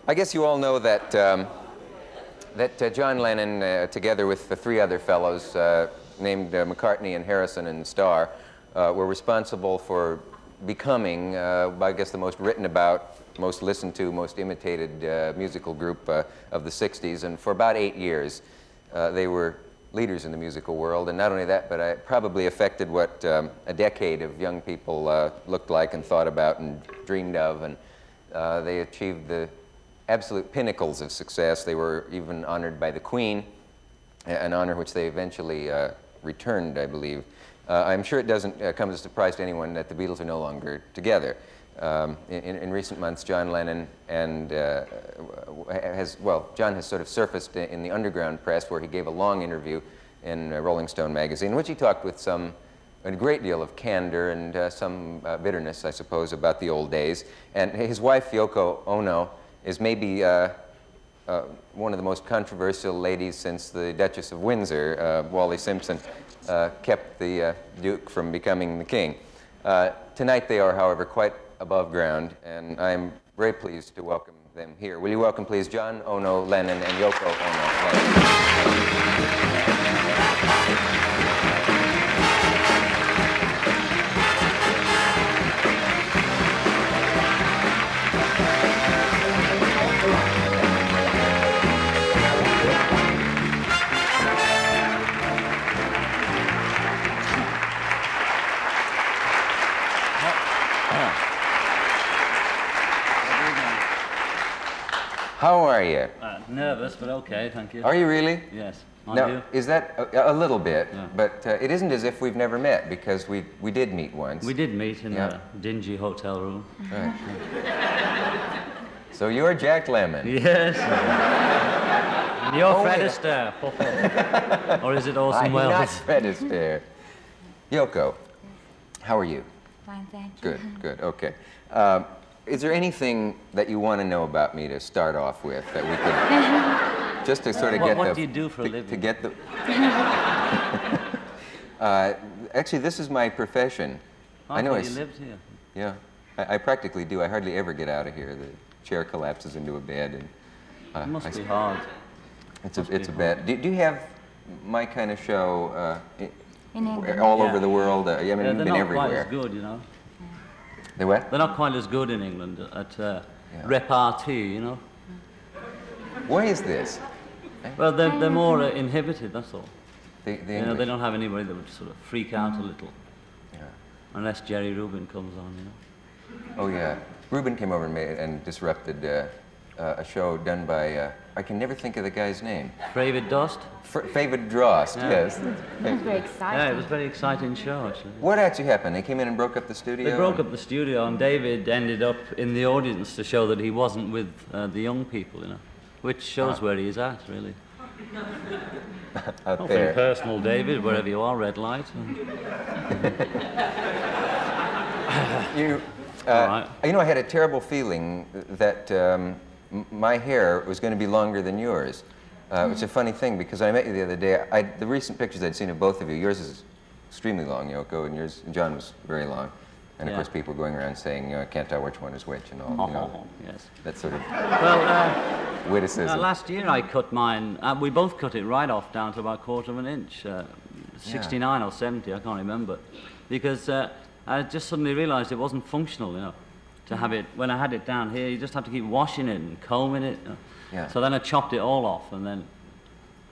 I guess you all know that John Lennon, together with the three other fellows named McCarthy and Harrison and Starr, were responsible for becoming, I guess, the most written about, most listened to, most imitated musical group of the 60s. And for about 8 years, they were leaders in the musical world. And not only that, but it probably affected what a decade of young people looked like and thought about and dreamed of. And they achieved the absolute pinnacles of success. They were even honored by the Queen, an honor which they eventually returned, I believe. I'm sure it doesn't come as a surprise to anyone that the Beatles are no longer together. In recent months, John Lennon John has sort of surfaced in the underground press, where he gave a long interview in Rolling Stone magazine, in which he talked with a great deal of candor and some bitterness, I suppose, about the old days. And his wife, Yoko Ono, is maybe one of the most controversial ladies since the Duchess of Windsor. Wally Simpson kept the Duke from becoming the king. Tonight they are, however, quite above ground, and I'm very pleased to welcome them here. Will you welcome, please, John Ono Lennon and Yoko Ono Lennon. How are you? Nervous, but okay, thank you. Are you really? Yes. Now, you? is that a little bit? Yeah. But it isn't as if we've never met, because we did meet once. We did meet in a dingy hotel room. Right. So you're Jack Lemmon. Yes. And you're Fred Astaire. Or is it Orson Welles? I'm not Fred Astaire. Yoko, how are you? Fine, thank you. Good, okay. Is there anything that you want to know about me to start off with that we could, just to sort of get the... What do you do for a living? To get the... Actually, this is my profession. I know you lived here. Yeah, I practically do. I hardly ever get out of here. The chair collapses into a bed, and it must be hard. It's a bed. Do you have my kind of show in England? All over the world? I mean, they're been not everywhere. quite as good, you know. They what? They're not quite as good in England at repartee, you know. Why is this? Well, they're more inhibited, that's all. The you know, they don't have anybody that would sort of freak out a little. Yeah. Unless Jerry Rubin comes on, you know. Oh, yeah. Rubin came over and disrupted a show done by, I can never think of the guy's name. David Dost? David Drost, yes. It was very exciting. Yeah, it was a very exciting show, actually. What actually happened? They came in and broke up the studio? They broke up the studio, and David ended up in the audience to show that he wasn't with the young people, you know, which shows where he is at, really. Out Nothing there. personal, David, wherever you are, red light. You know, I had a terrible feeling that my hair was going to be longer than yours. It's a funny thing, because I met you the other day. The recent pictures I'd seen of both of you, yours is extremely long, Yoko, and yours, John, was very long. And of course, people going around saying, I can't tell which one is which and all. You know, yes. that sort of Well, last year I cut mine. We both cut it right off down to about 1/4 of an inch, 69 or 70, I can't remember, because I just suddenly realised it wasn't functional, you know, to have it. When I had it down here, you just have to keep washing it and combing it. You know. Yeah. So then I chopped it all off, and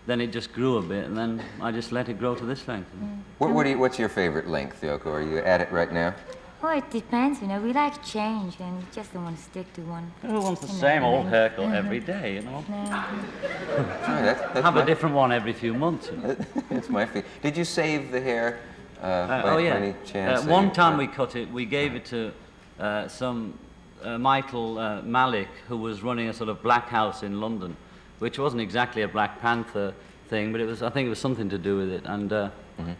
then it just grew a bit, and then I just let it grow to this length. What's your favorite length, Yoko? Are you at it right now? Well, it depends, you know. We like change, and we just don't want to stick to one. Who wants the same old haircut every day, you know? No. That's Have a different one every few months. You know? That's my feeling. Did you save the hair by any chance? One time we cut it, we gave it to some Michael Malik, who was running a sort of black house in London, which wasn't exactly a Black Panther thing, but I think it was something to do with it. And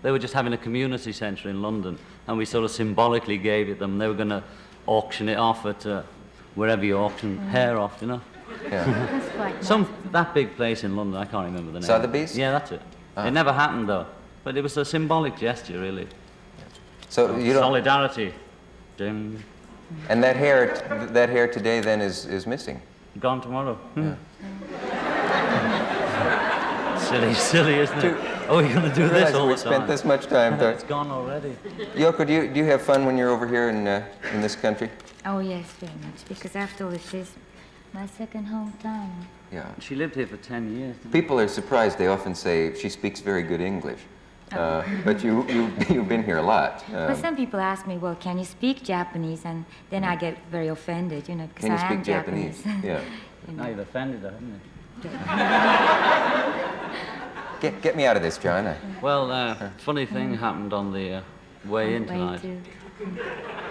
they were just having a community centre in London, and we sort of symbolically gave it them. They were going to auction it off at wherever you auction hair off, you know. Yeah. That's quite nice. That big place in London, I can't remember the name. Sotheby's? Yeah, that's it. It never happened though, but it was a symbolic gesture, really. So you don't. Solidarity. Ding. And that hair today then is missing. Gone tomorrow. Silly, isn't it? Oh, you're going to do this all the time. Spent this much time there. It's gone already. Yoko, do you have fun when you're over here in this country? Oh, yes, very much. Because after all, this is my second hometown. Yeah. She lived here for 10 years. People are surprised. They often say she speaks very good English. But you've been here a lot. But some people ask me, well, can you speak Japanese? And then I get very offended, you know, because Can you I am speak Japanese? Yeah. You know. Now you've offended her, haven't you? Get me out of this, John. Well, funny thing happened on the way in tonight.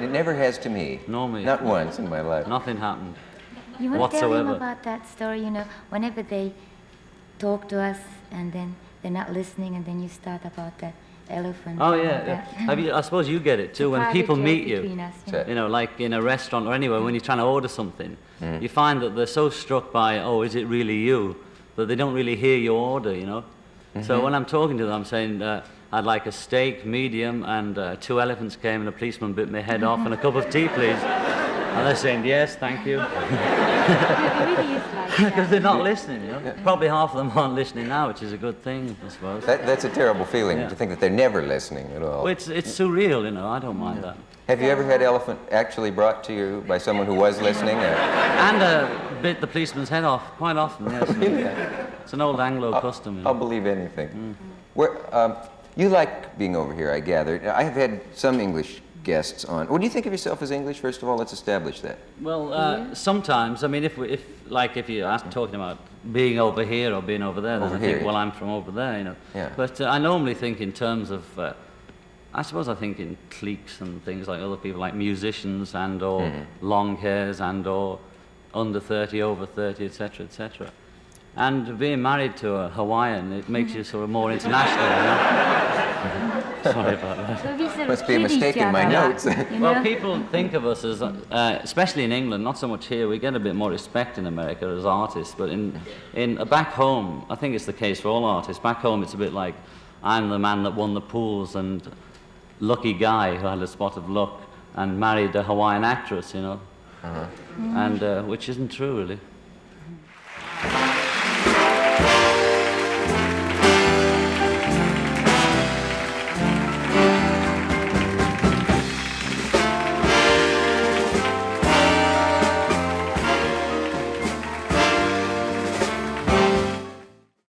It never has to me. Nor me. Not once in my life. Nothing happened. You want to tell him whatsoever. about that story, you know, whenever they talk to us and then they're not listening and then you start about that elephant. Oh, and yeah. that. Have you, I suppose you get it too. When Private people joke meet between you, us, So- you know, like in a restaurant or anywhere, when you're trying to order something, you find that they're so struck by, oh, is it really you, that they don't really hear your order, you know. So when I'm talking to them, I'm saying, I'd like a steak, medium, and 2 elephants came and a policeman bit my head off and a cup of tea, please. And they're saying, yes, thank you. It really is like Because that. they're not listening, you know. Probably half of them aren't listening now, which is a good thing, I suppose. That's a terrible feeling Yeah. to think that they're never listening at all. Well, it's surreal, you know. I don't mind that. Have you ever had elephant actually brought to you by someone who was listening? And bit the policeman's head off quite often, yes. It's an old Anglo custom. You know. I'll believe anything. You like being over here, I gather. I have had some English guests on. What do you think of yourself as English? First of all, let's establish that. Well, sometimes, I mean, if you're talking about being over here or being over there, then Over I here, think, yeah. well, I'm from over there, you know. Yeah. But I normally think in terms of, I suppose I think in cliques and things like other people, like musicians and or long hairs and or under 30, over 30, etc., etc. And being married to a Hawaiian, it makes you sort of more international, you know. Sorry about that. So we sort of Must be a kid mistake each in my other, notes. you Well, know? people think of us as, especially in England, not so much here, we get a bit more respect in America as artists, but in back home, I think it's the case for all artists, back home it's a bit like, I'm the man that won the pools and lucky guy who had a spot of luck and married a Hawaiian actress, you know, and which isn't true, really.